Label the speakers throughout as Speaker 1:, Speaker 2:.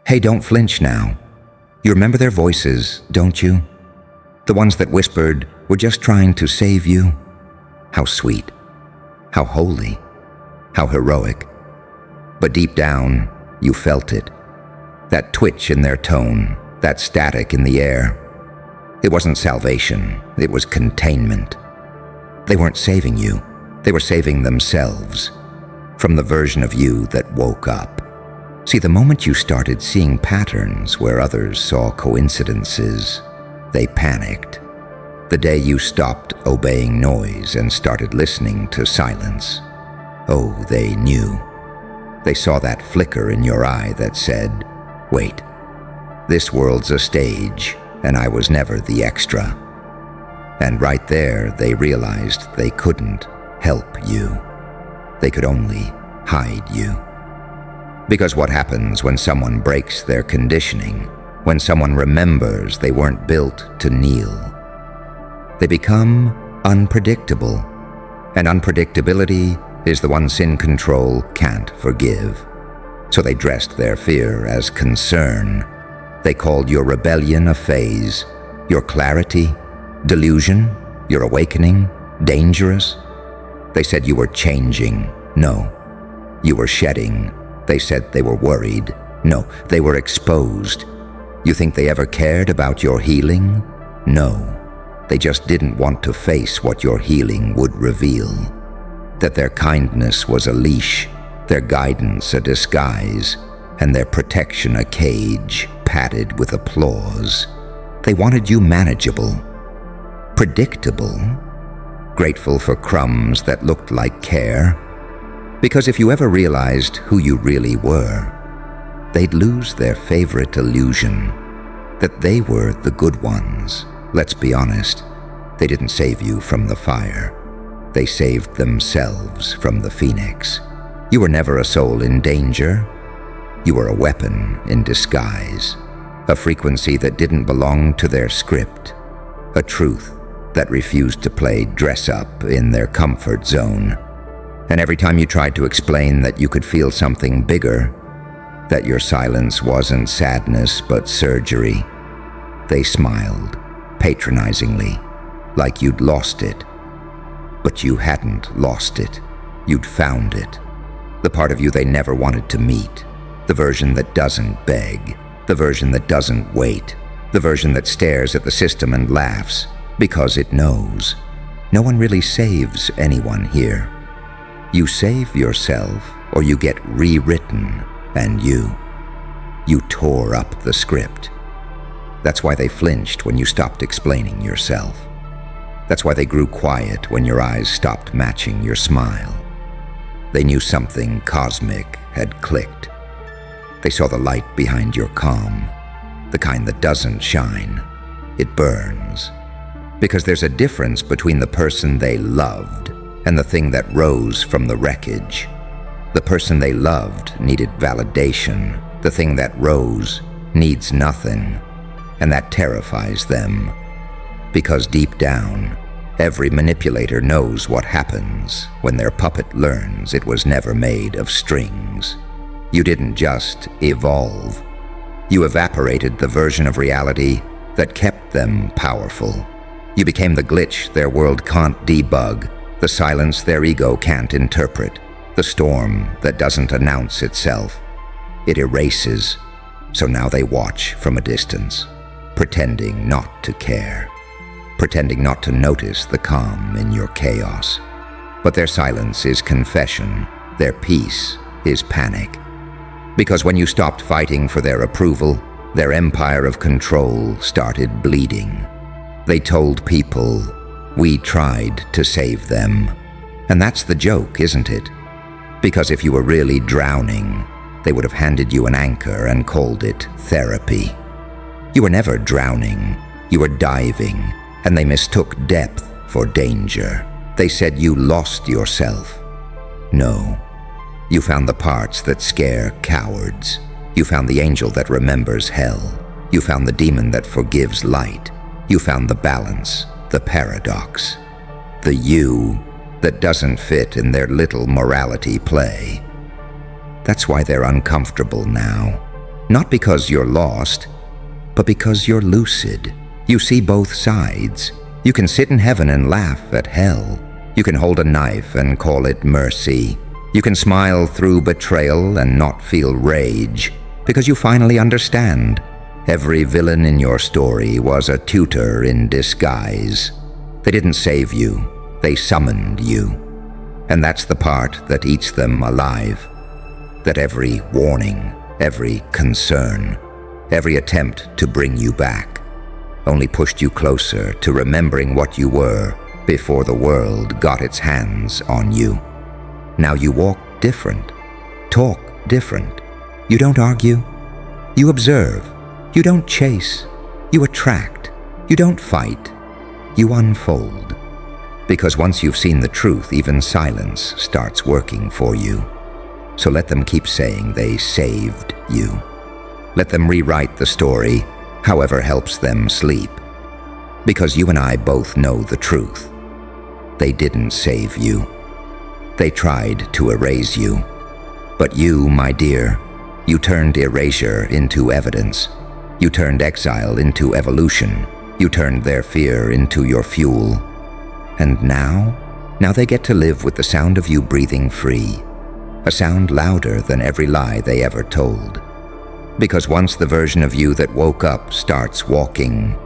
Speaker 1: Hey, don't flinch now. You remember their voices, don't you? The ones that whispered, "We're just trying to save you." How sweet, how holy, how heroic. But deep down, you felt it. That twitch in their tone, that static in the air. It wasn't salvation, it was containment. They weren't saving you, they were saving themselves from the version of you that woke up. See, the moment you started seeing patterns where others saw coincidences, they panicked. The day you stopped obeying noise and started listening to silence, oh, they knew. They saw that flicker in your eye that said, "Wait, this world's a stage, and I was never the extra." And right there, they realized they couldn't help you. They could only hide you. Because what happens when someone breaks their conditioning, when someone remembers they weren't built to kneel? They become unpredictable, and unpredictability is the one sin control can't forgive. So they dressed their fear as concern. They called your rebellion a phase, your clarity delusion, your awakening dangerous. They said you were changing. No, you were shedding. They said they were worried. No, they were exposed. You think they ever cared about your healing? No, they just didn't want to face what your healing would reveal. That their kindness was a leash, their guidance a disguise, and their protection a cage padded with applause. They wanted you manageable, predictable, grateful for crumbs that looked like care. Because if you ever realized who you really were, they'd lose their favorite illusion, that they were the good ones. Let's be honest, they didn't save you from the fire. They saved themselves from the phoenix. You were never a soul in danger. You were a weapon in disguise, a frequency that didn't belong to their script, a truth that refused to play dress-up in their comfort zone. And every time you tried to explain that you could feel something bigger, that your silence wasn't sadness but surgery, they smiled patronizingly, like you'd lost it. But you hadn't lost it. You'd found it. The part of you they never wanted to meet. The version that doesn't beg. The version that doesn't wait. The version that stares at the system and laughs because it knows. No one really saves anyone here. You save yourself or you get rewritten, and you tore up the script. That's why they flinched when you stopped explaining yourself. That's why they grew quiet when your eyes stopped matching your smile. They knew something cosmic had clicked. They saw the light behind your calm, the kind that doesn't shine, it burns. Because there's a difference between the person they loved and the thing that rose from the wreckage. The person they loved needed validation. The thing that rose needs nothing, and that terrifies them. Because deep down, every manipulator knows what happens when their puppet learns it was never made of strings. You didn't just evolve. You evaporated the version of reality that kept them powerful. You became the glitch their world can't debug, the silence their ego can't interpret, the storm that doesn't announce itself. It erases, so now they watch from a distance, pretending not to care, pretending not to notice the calm in your chaos. But their silence is confession, their peace is panic. Because when you stopped fighting for their approval, their empire of control started bleeding. They told people, we tried to save them. And that's the joke, isn't it? Because if you were really drowning, they would have handed you an anchor and called it therapy. You were never drowning, you were diving, and they mistook depth for danger. They said you lost yourself. No, you found the parts that scare cowards. You found the angel that remembers hell. You found the demon that forgives light. You found the balance, the paradox, the you that doesn't fit in their little morality play. That's why they're uncomfortable now. Not because you're lost, but because you're lucid. You see both sides. You can sit in heaven and laugh at hell. You can hold a knife and call it mercy. You can smile through betrayal and not feel rage, because you finally understand. Every villain in your story was a tutor in disguise. They didn't save you, they summoned you. And that's the part that eats them alive. That every warning, every concern, every attempt to bring you back only pushed you closer to remembering what you were before the world got its hands on you. Now you walk different, talk different. You don't argue, you observe. You don't chase, you attract. You don't fight, you unfold. Because once you've seen the truth, even silence starts working for you. So let them keep saying they saved you. Let them rewrite the story, however helps them sleep. Because you and I both know the truth. They didn't save you. They tried to erase you. But you, my dear, you turned erasure into evidence. You turned exile into evolution. You turned their fear into your fuel. And now they get to live with the sound of you breathing free. A sound louder than every lie they ever told. Because once the version of you that woke up starts walking,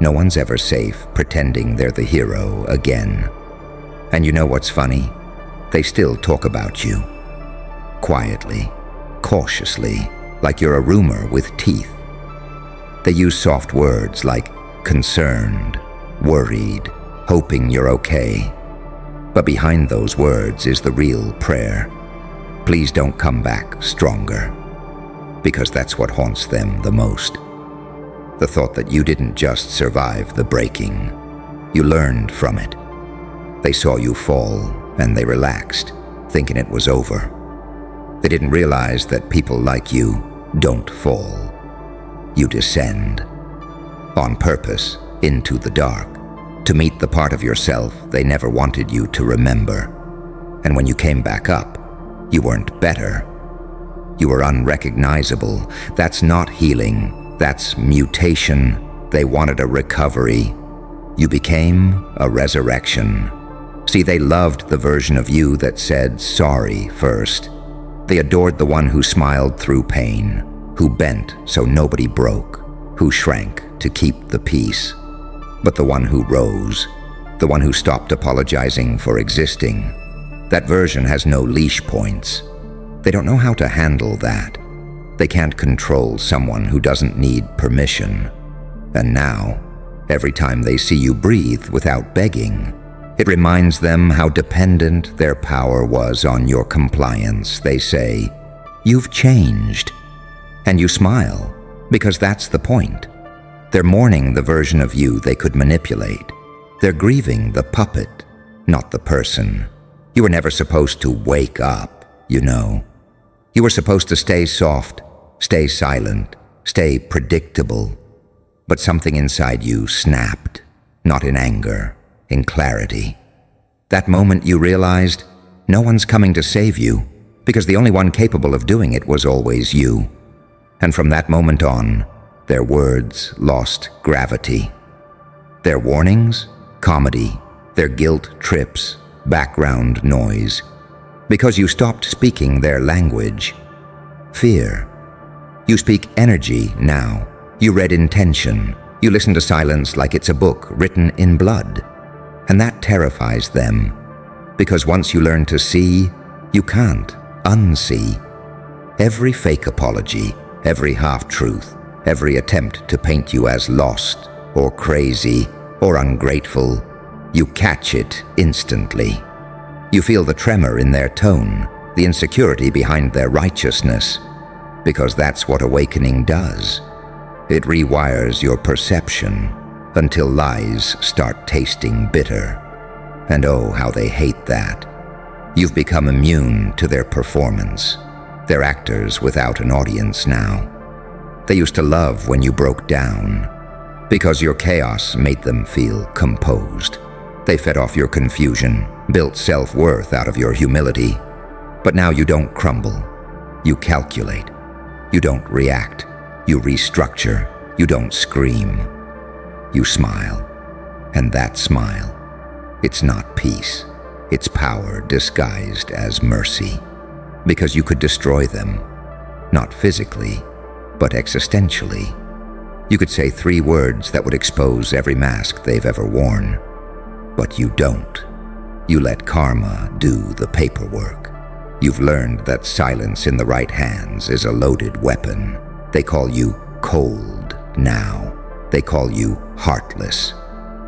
Speaker 1: no one's ever safe pretending they're the hero again. And you know what's funny? They still talk about you. Quietly, cautiously, like you're a rumor with teeth. They use soft words like concerned, worried, hoping you're okay. But behind those words is the real prayer. Please don't come back stronger. Because that's what haunts them the most. The thought that you didn't just survive the breaking. You learned from it. They saw you fall and they relaxed, thinking it was over. They didn't realize that people like you don't fall. You descend, on purpose, into the dark, to meet the part of yourself they never wanted you to remember. And when you came back up, you weren't better. You were unrecognizable. That's not healing, that's mutation. They wanted a recovery. You became a resurrection. See, they loved the version of you that said sorry first. They adored the one who smiled through pain, who bent so nobody broke, who shrank to keep the peace. But the one who rose, the one who stopped apologizing for existing, that version has no leash points. They don't know how to handle that. They can't control someone who doesn't need permission. And now, every time they see you breathe without begging, it reminds them how dependent their power was on your compliance. They say, "You've changed." And you smile, because that's the point. They're mourning the version of you they could manipulate. They're grieving the puppet, not the person. You were never supposed to wake up, you know. You were supposed to stay soft, stay silent, stay predictable. But something inside you snapped, not in anger, in clarity. That moment you realized no one's coming to save you, because the only one capable of doing it was always you. And from that moment on, their words lost gravity. Their warnings, comedy. Their guilt trips, background noise. Because you stopped speaking their language. Fear. You speak energy now. You read intention. You listen to silence like it's a book written in blood. And that terrifies them. Because once you learn to see, you can't unsee. Every fake apology, every half-truth, every attempt to paint you as lost or crazy or ungrateful, you catch it instantly. You feel the tremor in their tone, the insecurity behind their righteousness, because that's what awakening does. It rewires your perception until lies start tasting bitter. And oh, how they hate that. You've become immune to their performance. They're actors without an audience now. They used to love when you broke down, because your chaos made them feel composed. They fed off your confusion, built self-worth out of your humility. But now you don't crumble. You calculate. You don't react. You restructure. You don't scream. You smile. And that smile, it's not peace. It's power disguised as mercy. Because you could destroy them. Not physically, but existentially. You could say 3 words that would expose every mask they've ever worn. But you don't. You let karma do the paperwork. You've learned that silence in the right hands is a loaded weapon. They call you cold now. They call you heartless.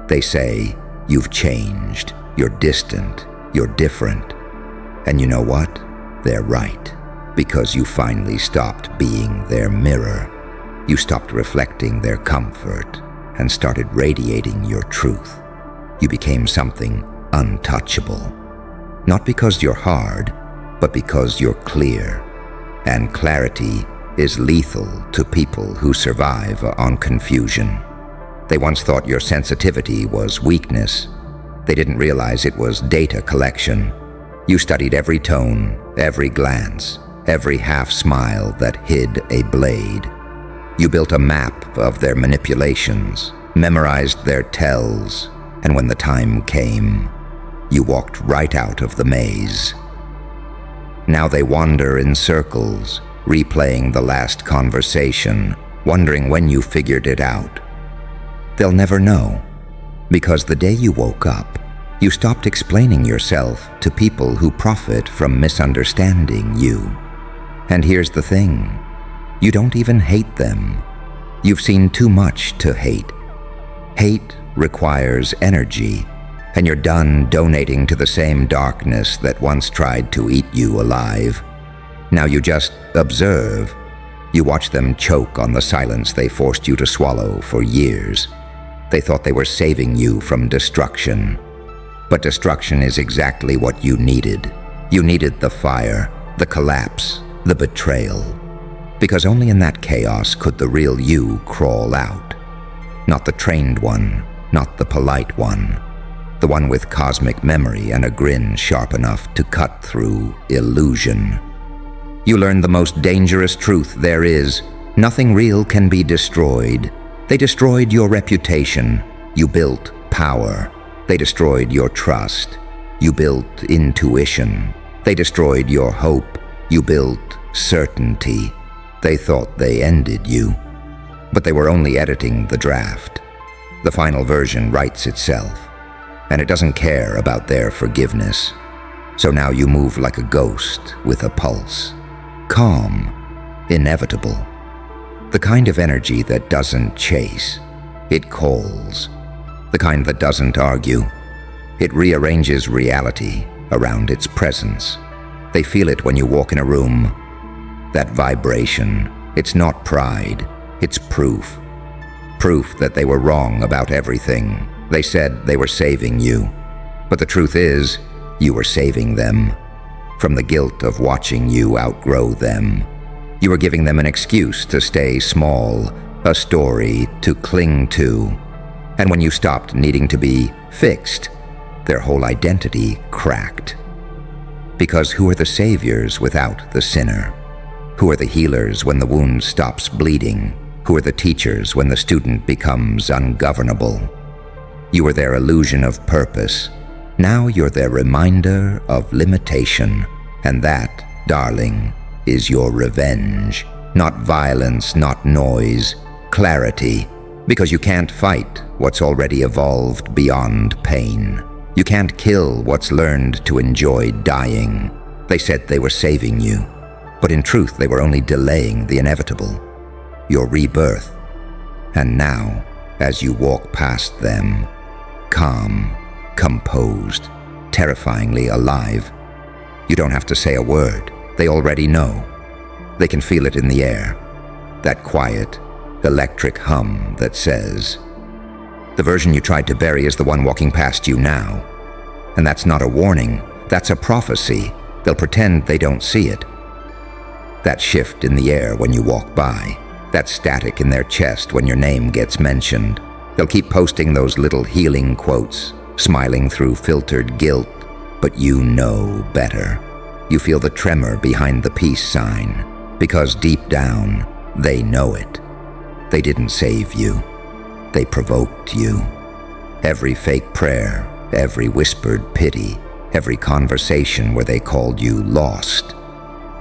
Speaker 1: They say, you've changed, you're distant, you're different. And you know what? They're right. Because you finally stopped being their mirror. You stopped reflecting their comfort and started radiating your truth. You became something untouchable. Not because you're hard, but because you're clear. And clarity is lethal to people who survive on confusion. They once thought your sensitivity was weakness. They didn't realize it was data collection. You studied every tone, every glance, every half smile that hid a blade. You built a map of their manipulations, memorized their tells, and when the time came, you walked right out of the maze. Now they wander in circles, replaying the last conversation, wondering when you figured it out. They'll never know, because the day you woke up, you stopped explaining yourself to people who profit from misunderstanding you. And here's the thing, you don't even hate them. You've seen too much to hate. Hate requires energy, and you're done donating to the same darkness that once tried to eat you alive. Now you just observe. You watch them choke on the silence they forced you to swallow for years. They thought they were saving you from destruction. But destruction is exactly what you needed. You needed the fire, the collapse, the betrayal. Because only in that chaos could the real you crawl out. Not the trained one, not the polite one. The one with cosmic memory and a grin sharp enough to cut through illusion. You learned the most dangerous truth there is. Nothing real can be destroyed. They destroyed your reputation. You built power. They destroyed your trust. You built intuition. They destroyed your hope. You built certainty. They thought they ended you. But they were only editing the draft. The final version writes itself. And it doesn't care about their forgiveness. So now you move like a ghost with a pulse. Calm, inevitable. The kind of energy that doesn't chase. It calls. The kind that doesn't argue. It rearranges reality around its presence. They feel it when you walk in a room. That vibration, it's not pride, it's proof. Proof that they were wrong about everything. They said they were saving you. But the truth is, you were saving them. From the guilt of watching you outgrow them. You were giving them an excuse to stay small, a story to cling to. And when you stopped needing to be fixed, their whole identity cracked. Because who are the saviors without the sinner? Who are the healers when the wound stops bleeding? Who are the teachers when the student becomes ungovernable? You were their illusion of purpose. Now you're their reminder of limitation. And that, darling, is your revenge. Not violence, not noise, clarity. Because you can't fight what's already evolved beyond pain. You can't kill what's learned to enjoy dying. They said they were saving you. But in truth, they were only delaying the inevitable. Your rebirth. And now, as you walk past them, calm, composed, terrifyingly alive, you don't have to say a word. They already know. They can feel it in the air. That quiet, electric hum that says, the version you tried to bury is the one walking past you now. And that's not a warning. That's a prophecy. They'll pretend they don't see it. That shift in the air when you walk by. That static in their chest when your name gets mentioned. They'll keep posting those little healing quotes, smiling through filtered guilt, but you know better. You feel the tremor behind the peace sign. Because deep down, they know it. They didn't save you. They provoked you. Every fake prayer, every whispered pity, every conversation where they called you lost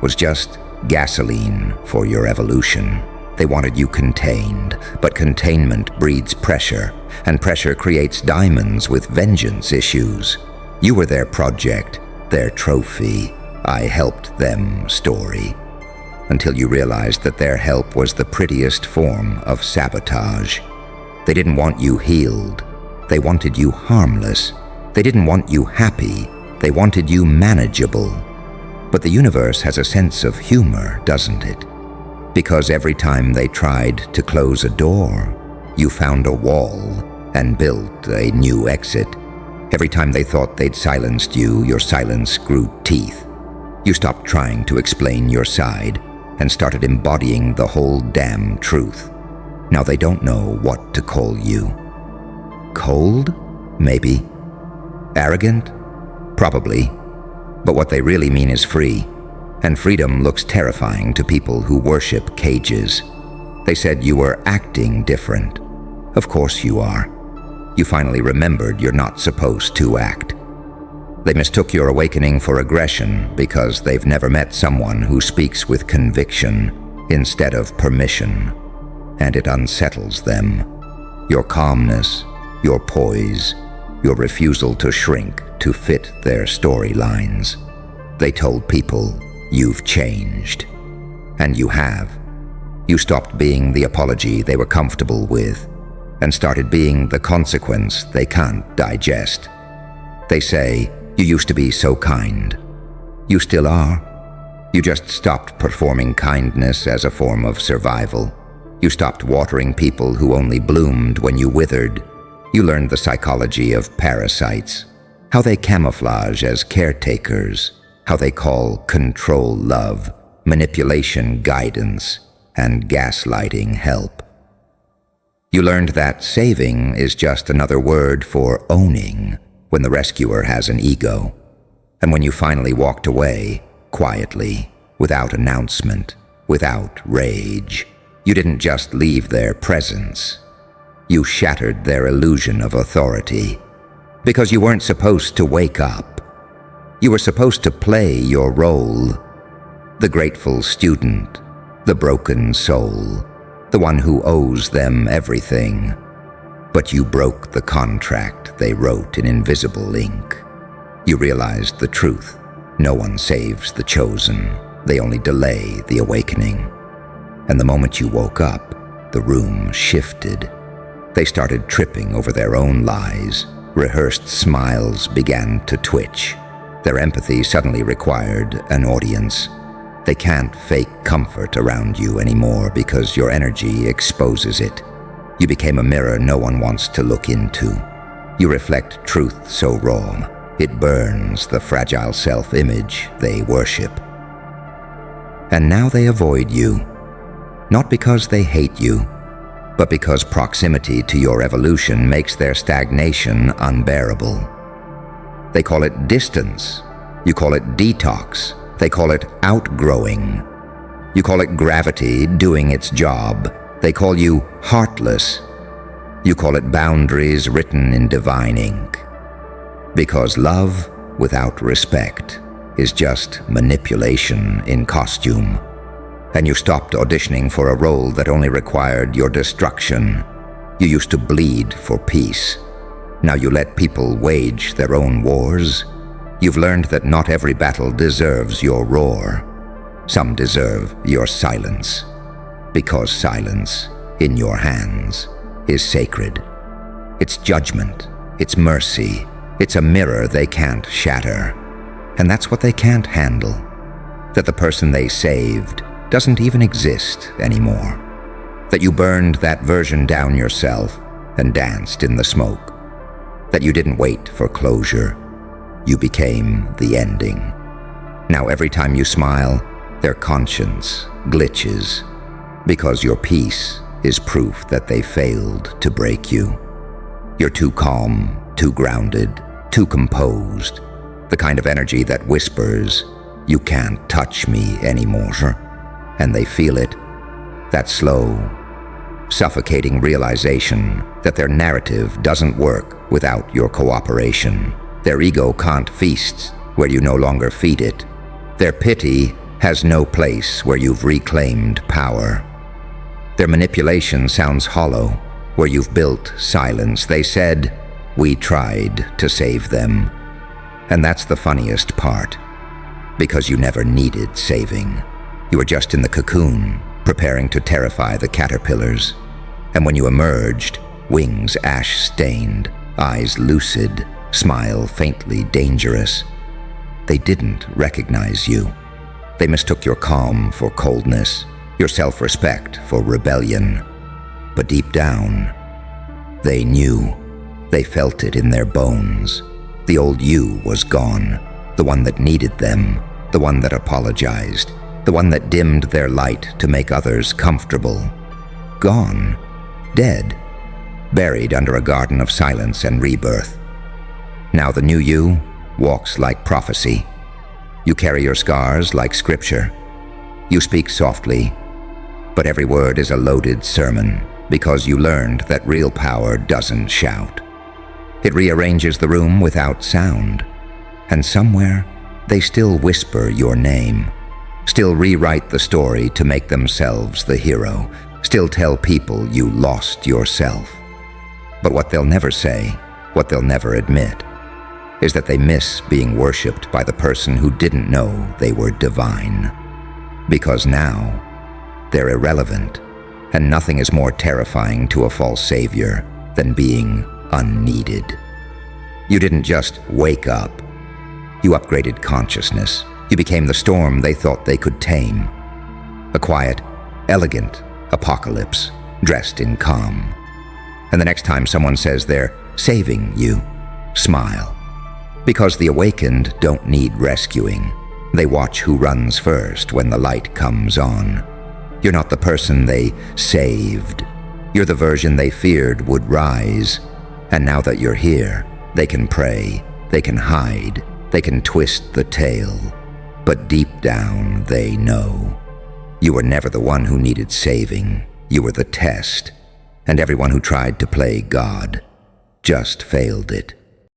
Speaker 1: was just gasoline for your evolution. They wanted you contained, but containment breeds pressure, and pressure creates diamonds with vengeance issues. You were their project, their trophy, I helped them story, until you realized that their help was the prettiest form of sabotage. They didn't want you healed. They wanted you harmless. They didn't want you happy. They wanted you manageable. But the universe has a sense of humor, doesn't it? Because every time they tried to close a door, you found a wall and built a new exit. Every time they thought they'd silenced you, your silence grew teeth. You stopped trying to explain your side and started embodying the whole damn truth. Now they don't know what to call you. Cold? Maybe. Arrogant? Probably. But what they really mean is free. And freedom looks terrifying to people who worship cages. They said you were acting different. Of course you are. You finally remembered you're not supposed to act. They mistook your awakening for aggression because they've never met someone who speaks with conviction instead of permission. And it unsettles them. Your calmness, your poise, your refusal to shrink to fit their storylines. They told people, you've changed. And you have. You stopped being the apology they were comfortable with and started being the consequence they can't digest. They say, you used to be so kind. You still are. You just stopped performing kindness as a form of survival. You stopped watering people who only bloomed when you withered. You learned the psychology of parasites, how they camouflage as caretakers, how they call control love, manipulation guidance, and gaslighting help. You learned that saving is just another word for owning when the rescuer has an ego. And when you finally walked away, quietly, without announcement, without rage, you didn't just leave their presence. You shattered their illusion of authority. Because you weren't supposed to wake up. You were supposed to play your role. The grateful student, the broken soul, the one who owes them everything. But you broke the contract they wrote in invisible ink. You realized the truth. No one saves the chosen. They only delay the awakening. And the moment you woke up, the room shifted. They started tripping over their own lies. Rehearsed smiles began to twitch. Their empathy suddenly required an audience. They can't fake comfort around you anymore because your energy exposes it. You became a mirror no one wants to look into. You reflect truth so raw, it burns the fragile self-image they worship. And now they avoid you, not because they hate you, but because proximity to your evolution makes their stagnation unbearable. They call it distance. You call it detox. They call it outgrowing. You call it gravity doing its job. They call you heartless. You call it boundaries written in divine ink. Because love without respect is just manipulation in costume. And you stopped auditioning for a role that only required your destruction. You used to bleed for peace. Now you let people wage their own wars. You've learned that not every battle deserves your roar. Some deserve your silence. Because silence, in your hands, is sacred. It's judgment. It's mercy. It's a mirror they can't shatter. And that's what they can't handle. That the person they saved doesn't even exist anymore. That you burned that version down yourself and danced in the smoke. That you didn't wait for closure. You became the ending. Now every time you smile, their conscience glitches, because your peace is proof that they failed to break you. You're too calm, too grounded, too composed, the kind of energy that whispers, "You can't touch me anymore." and they feel it. That slow, suffocating realization that their narrative doesn't work without your cooperation. Their ego can't feast where you no longer feed it. Their pity has no place where you've reclaimed power. Their manipulation sounds hollow where you've built silence. They said, "We tried to save them." And that's the funniest part, because you never needed saving. You were just in the cocoon, preparing to terrify the caterpillars. And when you emerged, wings ash-stained, eyes lucid, smile faintly dangerous, they didn't recognize you. They mistook your calm for coldness, your self-respect for rebellion. But deep down, they knew. They felt it in their bones. The old you was gone, the one that needed them, the one that apologized, the one that dimmed their light to make others comfortable. Gone, dead, buried under a garden of silence and rebirth. Now the new you walks like prophecy. You carry your scars like scripture. You speak softly, but every word is a loaded sermon, because you learned that real power doesn't shout. It rearranges the room without sound, and somewhere they still whisper your name, still rewrite the story to make themselves the hero, still tell people you lost yourself. But what they'll never say, what they'll never admit, is that they miss being worshipped by the person who didn't know they were divine. Because now, they're irrelevant, and nothing is more terrifying to a false savior than being unneeded. You didn't just wake up. You upgraded consciousness. You became the storm they thought they could tame. A quiet, elegant apocalypse, dressed in calm. And the next time someone says they're saving you, smile. Because the awakened don't need rescuing. They watch who runs first when the light comes on. You're not the person they saved. You're the version they feared would rise. And now that you're here, they can pray, they can hide, they can twist the tale. But deep down, they know. You were never the one who needed saving. You were the test. And everyone who tried to play God just failed it.